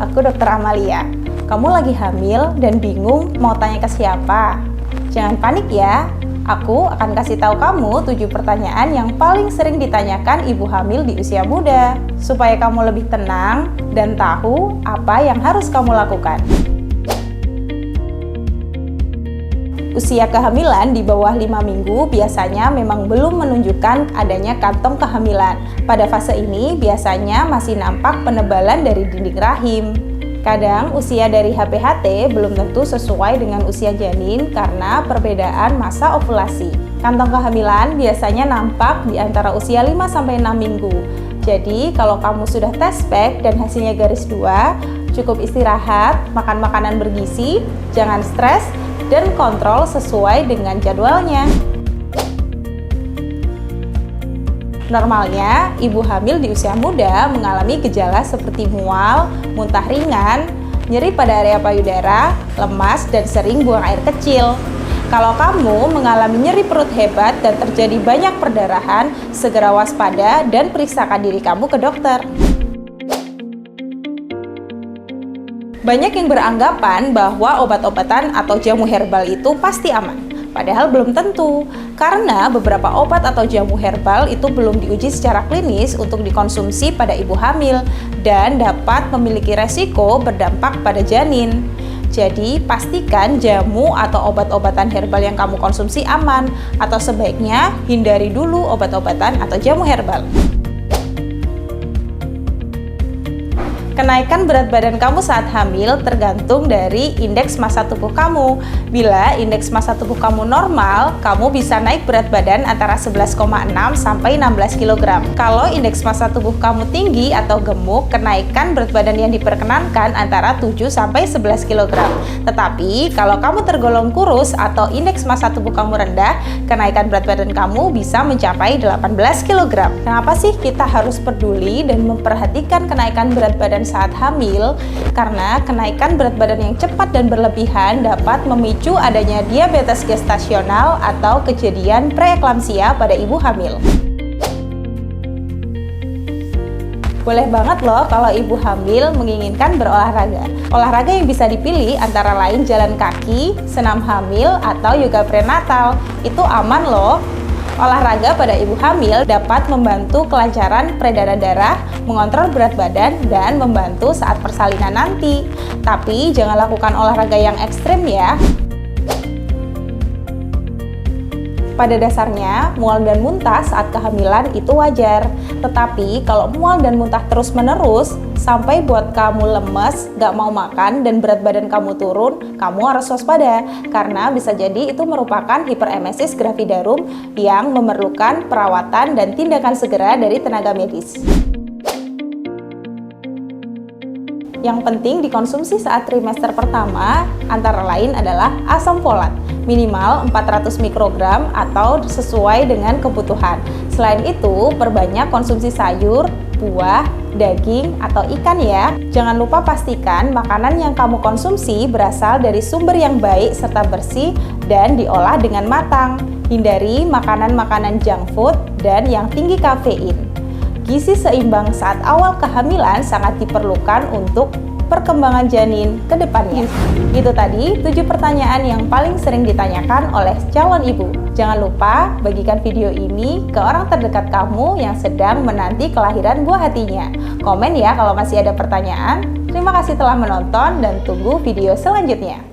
aku Dokter Amalia. Kamu lagi hamil dan bingung mau tanya ke siapa? Jangan panik ya, aku akan kasih tahu kamu 7 pertanyaan yang paling sering ditanyakan ibu hamil di usia muda, supaya kamu lebih tenang dan tahu apa yang harus kamu lakukan. Usia kehamilan di bawah 5 minggu biasanya memang belum menunjukkan adanya kantong kehamilan. Pada fase ini biasanya masih nampak penebalan dari dinding rahim. Kadang usia dari HPHT belum tentu sesuai dengan usia janin karena perbedaan masa ovulasi. Kantong kehamilan biasanya nampak di antara usia 5-6 minggu. Jadi kalau kamu sudah tes pack dan hasilnya garis 2, cukup istirahat, makan makanan bergizi, jangan stres, dan kontrol sesuai dengan jadwalnya. Normalnya, ibu hamil di usia muda mengalami gejala seperti mual, muntah ringan, nyeri pada area payudara, lemas, dan sering buang air kecil. Kalau kamu mengalami nyeri perut hebat dan terjadi banyak perdarahan, segera waspada dan periksakan diri kamu ke dokter. Banyak yang beranggapan bahwa obat-obatan atau jamu herbal itu pasti aman. Padahal belum tentu, karena beberapa obat atau jamu herbal itu belum diuji secara klinis untuk dikonsumsi pada ibu hamil dan dapat memiliki resiko berdampak pada janin. Jadi, pastikan jamu atau obat-obatan herbal yang kamu konsumsi aman, atau sebaiknya hindari dulu obat-obatan atau jamu herbal. Kenaikan berat badan kamu saat hamil tergantung dari indeks massa tubuh kamu. Bila indeks massa tubuh kamu normal, kamu bisa naik berat badan antara 11,6 sampai 16 kg. Kalau indeks massa tubuh kamu tinggi atau gemuk, kenaikan berat badan yang diperkenankan antara 7 sampai 11 kg. Tetapi kalau kamu tergolong kurus atau indeks massa tubuh kamu rendah, kenaikan berat badan kamu bisa mencapai 18 kg. Kenapa sih kita harus peduli dan memperhatikan kenaikan berat badan saat hamil? Karena kenaikan berat badan yang cepat dan berlebihan dapat memicu adanya diabetes gestasional atau kejadian preeklamsia pada ibu hamil. Boleh banget loh kalau ibu hamil menginginkan berolahraga. Olahraga yang bisa dipilih antara lain jalan kaki, senam hamil, atau yoga prenatal. Itu aman loh. Olahraga pada ibu hamil dapat membantu kelancaran peredaran darah, mengontrol berat badan, dan membantu saat persalinan nanti. Tapi jangan lakukan olahraga yang ekstrim ya. Pada dasarnya, mual dan muntah saat kehamilan itu wajar. Tetapi kalau mual dan muntah terus-menerus sampai buat kamu lemes, gak mau makan, dan berat badan kamu turun, kamu harus waspada. Karena bisa jadi itu merupakan hiperemesis gravidarum yang memerlukan perawatan dan tindakan segera dari tenaga medis. Yang penting dikonsumsi saat trimester pertama antara lain adalah asam folat minimal 400 mikrogram atau sesuai dengan kebutuhan. Selain itu, perbanyak konsumsi sayur, buah, daging, atau ikan ya. Jangan lupa pastikan makanan yang kamu konsumsi berasal dari sumber yang baik serta bersih dan diolah dengan matang. Hindari makanan-makanan junk food dan yang tinggi kafein. Gizi seimbang saat awal kehamilan sangat diperlukan untuk perkembangan janin ke depannya. Itu tadi 7 pertanyaan yang paling sering ditanyakan oleh calon ibu. Jangan lupa bagikan video ini ke orang terdekat kamu yang sedang menanti kelahiran buah hatinya. Komen ya kalau masih ada pertanyaan. Terima kasih telah menonton dan tunggu video selanjutnya.